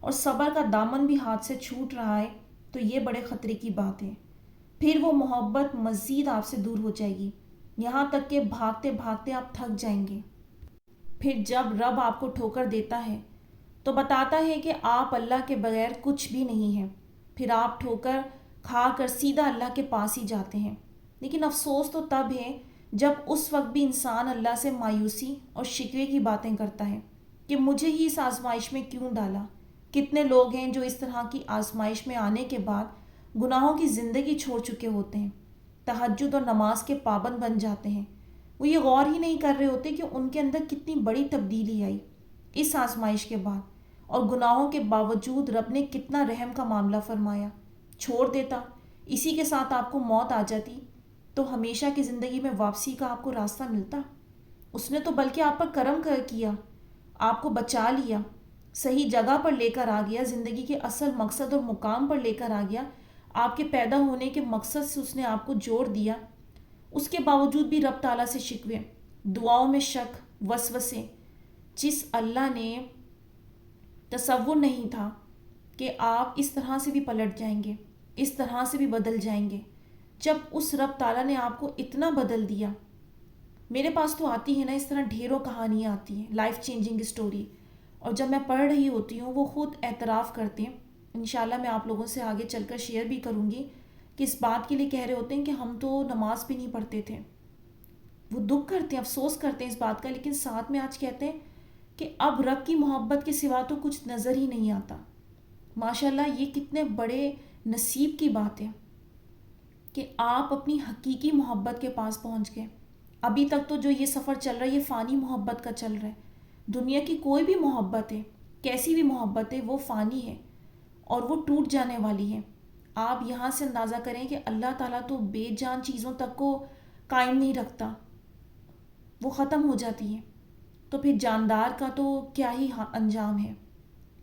اور صبر کا دامن بھی ہاتھ سے چھوٹ رہا ہے تو یہ بڑے خطرے کی بات ہے۔ پھر وہ محبت مزید آپ سے دور ہو جائے گی، یہاں تک کہ بھاگتے بھاگتے آپ تھک جائیں گے۔ پھر جب رب آپ کو ٹھوکر دیتا ہے تو بتاتا ہے کہ آپ اللہ کے بغیر کچھ بھی نہیں ہیں، پھر آپ ٹھوکر کھا کر سیدھا اللہ کے پاس ہی جاتے ہیں۔ لیکن افسوس تو تب ہے جب اس وقت بھی انسان اللہ سے مایوسی اور شکوے کی باتیں کرتا ہے کہ مجھے ہی اس آزمائش میں کیوں ڈالا۔ کتنے لوگ ہیں جو اس طرح کی آزمائش میں آنے کے بعد گناہوں کی زندگی چھوڑ چکے ہوتے ہیں، تہجد اور نماز کے پابند بن جاتے ہیں۔ وہ یہ غور ہی نہیں کر رہے ہوتے کہ ان کے اندر کتنی بڑی تبدیلی آئی اس آزمائش کے بعد، اور گناہوں کے باوجود رب نے کتنا رحم کا معاملہ فرمایا۔ چھوڑ دیتا، اسی کے ساتھ آپ کو موت آ جاتی تو ہمیشہ کی زندگی میں واپسی کا آپ کو راستہ ملتا؟ اس نے تو بلکہ آپ پر کرم کیا، آپ کو بچا لیا، صحیح جگہ پر لے کر آ گیا، زندگی کے اصل مقصد اور مقام پر لے کر آ گیا، آپ کے پیدا ہونے کے مقصد سے اس نے آپ کو جوڑ دیا۔ اس کے باوجود بھی رب تعالیٰ سے شکوے، دعاؤں میں شک، وسوسے، جس اللہ نے تصور نہیں تھا کہ آپ اس طرح سے بھی پلٹ جائیں گے، اس طرح سے بھی بدل جائیں گے۔ جب اس رب تعالیٰ نے آپ کو اتنا بدل دیا، میرے پاس تو آتی ہے نا اس طرح ڈھیروں کہانیاں آتی ہیں، لائف چینجنگ اسٹوری، اور جب میں پڑھ رہی ہوتی ہوں وہ خود اعتراف کرتے ہیں۔ انشاءاللہ میں آپ لوگوں سے آگے چل کر شیئر بھی کروں گی کہ اس بات کے لیے کہہ رہے ہوتے ہیں کہ ہم تو نماز بھی نہیں پڑھتے تھے۔ وہ دکھ کرتے ہیں، افسوس کرتے ہیں اس بات کا، لیکن ساتھ میں آج کہتے ہیں کہ اب رب کی محبت کے سوا تو کچھ نظر ہی نہیں آتا۔ ماشاءاللہ یہ کتنے بڑے نصیب کی بات ہے کہ آپ اپنی حقیقی محبت کے پاس پہنچ گئے۔ ابھی تک تو جو یہ سفر چل رہا ہے یہ فانی محبت کا چل رہا ہے۔ دنیا کی کوئی بھی محبت ہے، کیسی بھی محبت ہے، وہ فانی ہے اور وہ ٹوٹ جانے والی ہے۔ آپ یہاں سے اندازہ کریں کہ اللہ تعالیٰ تو بے جان چیزوں تک کو قائم نہیں رکھتا، وہ ختم ہو جاتی ہیں، تو پھر جاندار کا تو کیا ہی انجام ہے۔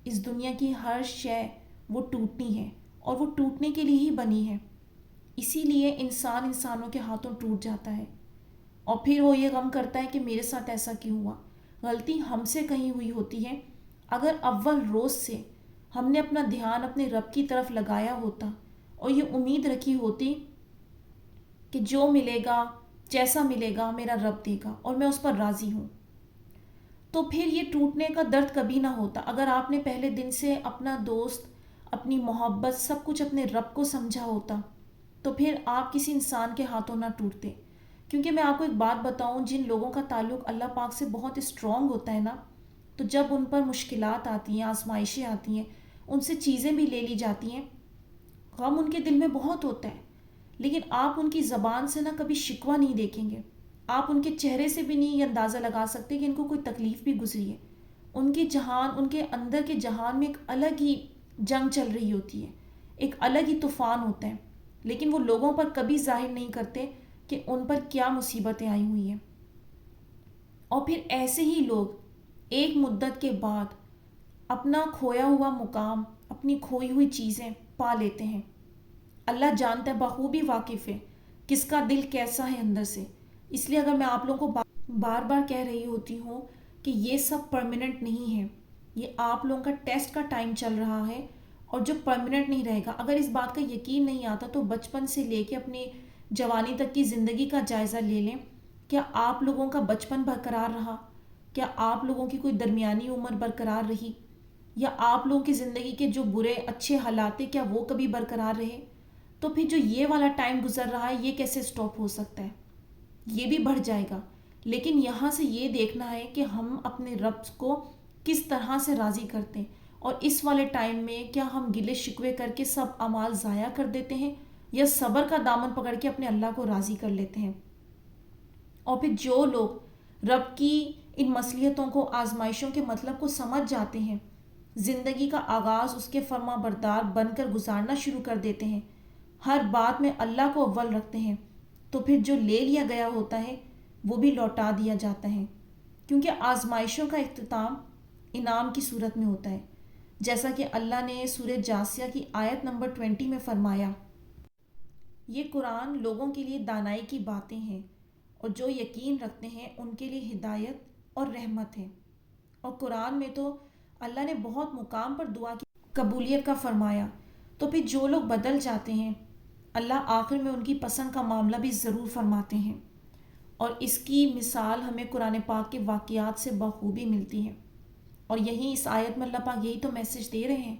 اس دنیا کی ہر شے وہ ٹوٹنی ہے اور وہ ٹوٹنے کے لیے ہی بنی ہے، اسی لیے انسان انسانوں کے ہاتھوں ٹوٹ جاتا ہے، اور پھر وہ یہ غم کرتا ہے کہ میرے ساتھ ایسا کیوں ہوا۔ غلطی ہم سے کہیں ہوئی ہوتی ہے۔ اگر اول روز سے ہم نے اپنا دھیان اپنے رب کی طرف لگایا ہوتا اور یہ امید رکھی ہوتی کہ جو ملے گا، جیسا ملے گا میرا رب دے گا اور میں اس پر راضی ہوں، تو پھر یہ ٹوٹنے کا درد کبھی نہ ہوتا۔ اگر آپ نے پہلے دن سے اپنا دوست، اپنی محبت، سب کچھ اپنے رب کو سمجھا ہوتا تو پھر آپ کسی انسان کے ہاتھوں نہ ٹوٹتے۔ کیونکہ میں آپ کو ایک بات بتاؤں، جن لوگوں کا تعلق اللہ پاک سے بہت اسٹرانگ ہوتا ہے نا، تو جب ان پر مشکلات آتی ہیں، آزمائشیں آتی ہیں، ان سے چیزیں بھی لے لی جاتی ہیں، غم ان کے دل میں بہت ہوتا ہے، لیکن آپ ان کی زبان سے نہ کبھی شکوہ نہیں دیکھیں گے۔ آپ ان کے چہرے سے بھی نہیں یہ اندازہ لگا سکتے کہ ان کو کوئی تکلیف بھی گزری ہے۔ ان کے جہان، ان کے اندر کے جہان میں ایک الگ ہی جنگ چل رہی ہوتی ہے، ایک الگ ہی طوفان ہوتا ہے، لیکن وہ لوگوں پر کبھی ظاہر نہیں کرتے کہ ان پر کیا مصیبتیں آئی ہوئی ہیں۔ اور پھر ایسے ہی لوگ ایک مدت کے بعد اپنا کھویا ہوا مقام، اپنی کھوئی ہوئی چیزیں پا لیتے ہیں۔ اللہ جانتا ہے، بخوبی واقف ہے کس کا دل کیسا ہے اندر سے۔ اس لیے اگر میں آپ لوگوں کو بار بار کہہ رہی ہوتی ہوں کہ یہ سب پرماننٹ نہیں ہے، یہ آپ لوگوں کا ٹیسٹ کا ٹائم چل رہا ہے اور جو پرماننٹ نہیں رہے گا۔ اگر اس بات کا یقین نہیں آتا تو بچپن سے لے کے اپنی جوانی تک کی زندگی کا جائزہ لے لیں۔ کیا آپ لوگوں کا بچپن برقرار رہا؟ کیا آپ لوگوں کی کوئی درمیانی عمر برقرار رہی؟ یا آپ لوگوں کی زندگی کے جو برے اچھے حالات کیا وہ کبھی برقرار رہے؟ تو پھر جو یہ والا ٹائم گزر رہا ہے یہ کیسے سٹاپ ہو سکتا ہے؟ یہ بھی بڑھ جائے گا۔ لیکن یہاں سے یہ دیکھنا ہے کہ ہم اپنے رب کو کس طرح سے راضی کرتے ہیں، اور اس والے ٹائم میں کیا ہم گلے شکوے کر کے سب اعمال ضائع کر دیتے ہیں یا صبر کا دامن پکڑ کے اپنے اللہ کو راضی کر لیتے ہیں۔ اور پھر جو لوگ رب کی ان مصلیحتوں کو، آزمائشوں کے مطلب کو سمجھ جاتے ہیں، زندگی کا آغاز اس کے فرما بردار بن کر گزارنا شروع کر دیتے ہیں، ہر بات میں اللہ کو اول رکھتے ہیں، تو پھر جو لے لیا گیا ہوتا ہے وہ بھی لوٹا دیا جاتا ہے، کیونکہ آزمائشوں کا اختتام انعام کی صورت میں ہوتا ہے، جیسا کہ اللہ نے سورہ جاسیہ کی آیت نمبر 20 میں فرمایا، یہ قرآن لوگوں کے لیے دانائی کی باتیں ہیں اور جو یقین رکھتے ہیں ان کے لیے ہدایت اور رحمت ہے۔ اور قرآن میں تو اللہ نے بہت مقام پر دعا کی قبولیت کا فرمایا، تو پھر جو لوگ بدل جاتے ہیں اللہ آخر میں ان کی پسند کا معاملہ بھی ضرور فرماتے ہیں، اور اس کی مثال ہمیں قرآن پاک کے واقعات سے بخوبی ملتی ہے۔ اور یہی اس آیت میں اللہ پاک یہی تو میسج دے رہے ہیں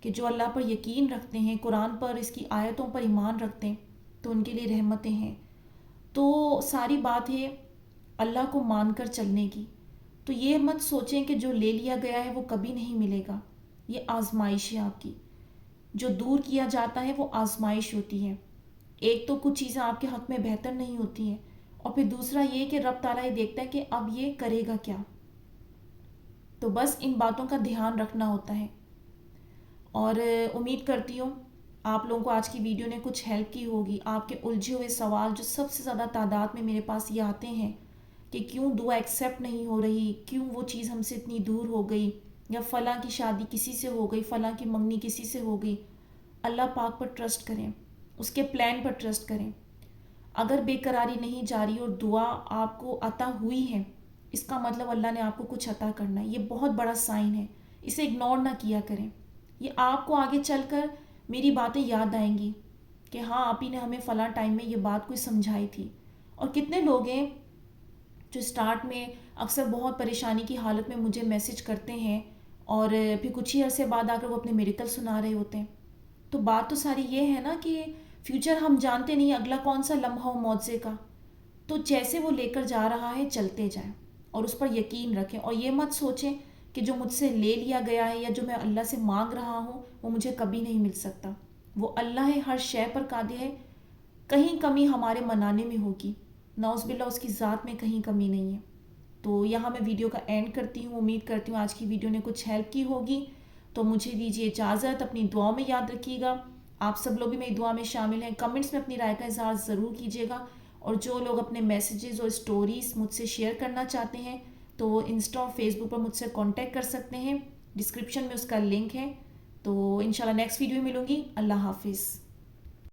کہ جو اللہ پر یقین رکھتے ہیں، قرآن پر، اس کی آیتوں پر ایمان رکھتے ہیں، تو ان کے لیے رحمتیں ہیں۔ تو ساری بات ہے اللہ کو مان کر چلنے کی۔ تو یہ مت سوچیں کہ جو لے لیا گیا ہے وہ کبھی نہیں ملے گا، یہ آزمائش ہے آپ کی۔ جو دور کیا جاتا ہے وہ آزمائش ہوتی ہے۔ ایک تو کچھ چیزیں آپ کے حق میں بہتر نہیں ہوتی ہیں، اور پھر دوسرا یہ کہ رب تعالیٰ یہ دیکھتا ہے کہ اب یہ کرے گا کیا۔ تو بس ان باتوں کا دھیان رکھنا ہوتا ہے۔ اور امید کرتی ہوں آپ لوگوں کو آج کی ویڈیو نے کچھ ہیلپ کی ہوگی۔ آپ کے الجھے ہوئے سوال جو سب سے زیادہ تعداد میں میرے پاس یہ آتے ہیں کہ کیوں دعا ایکسیپٹ نہیں ہو رہی، کیوں وہ چیز ہم سے اتنی دور ہو گئی، یا فلاں کی شادی کسی سے ہو گئی، فلاں کی منگنی کسی سے ہو گئی۔ اللہ پاک پر ٹرسٹ کریں، اس کے پلان پر ٹرسٹ کریں۔ اگر بے قراری نہیں جاری اور دعا آپ کو عطا ہوئی ہے، اس کا مطلب اللہ نے آپ کو کچھ عطا کرنا ہے۔ یہ بہت بڑا سائن ہے، اسے اگنور نہ کیا کریں۔ یہ آپ کو آگے چل کر میری باتیں یاد آئیں گی کہ ہاں آپ ہی نے ہمیں فلاں ٹائم میں یہ بات کوئی سمجھائی تھی۔ اور کتنے لوگ ہیں جو سٹارٹ میں اکثر بہت پریشانی کی حالت میں مجھے میسج کرتے ہیں، اور پھر کچھ ہی عرصے بعد آ کر وہ اپنے میریکل سنا رہے ہوتے ہیں۔ تو بات تو ساری یہ ہے نا کہ فیوچر ہم جانتے نہیں، اگلا کون سا لمحہ ہو معجزے کا۔ تو جیسے وہ لے کر جا رہا ہے چلتے جائیں، اور اس پر یقین رکھیں، اور یہ مت سوچیں کہ جو مجھ سے لے لیا گیا ہے یا جو میں اللہ سے مانگ رہا ہوں وہ مجھے کبھی نہیں مل سکتا۔ وہ اللہ ہے، ہر شے پر قادر ہے، کہیں کمی ہمارے منانے میں ہوگی، نعوذ باللہ اس کی ذات میں کہیں کمی نہیں ہے۔ تو یہاں میں ویڈیو کا اینڈ کرتی ہوں۔ امید کرتی ہوں آج کی ویڈیو نے کچھ ہیلپ کی ہوگی۔ تو مجھے دیجیے اجازت، اپنی دعاؤں میں یاد رکھیے گا۔ آپ سب لوگ بھی میری دعا میں شامل ہیں۔ کمنٹس میں اپنی رائے کا اظہار ضرور کیجیے گا، اور جو لوگ اپنے میسیجز اور اسٹوریز مجھ سے شیئر کرنا چاہتے ہیں تو وہ انسٹا اور فیس بک پر مجھ سے کانٹیکٹ کر سکتے ہیں، ڈسکرپشن میں اس کا لنک ہے۔ تو انشاءاللہ نیکسٹ ویڈیو میں ملوں گی۔ اللہ حافظ۔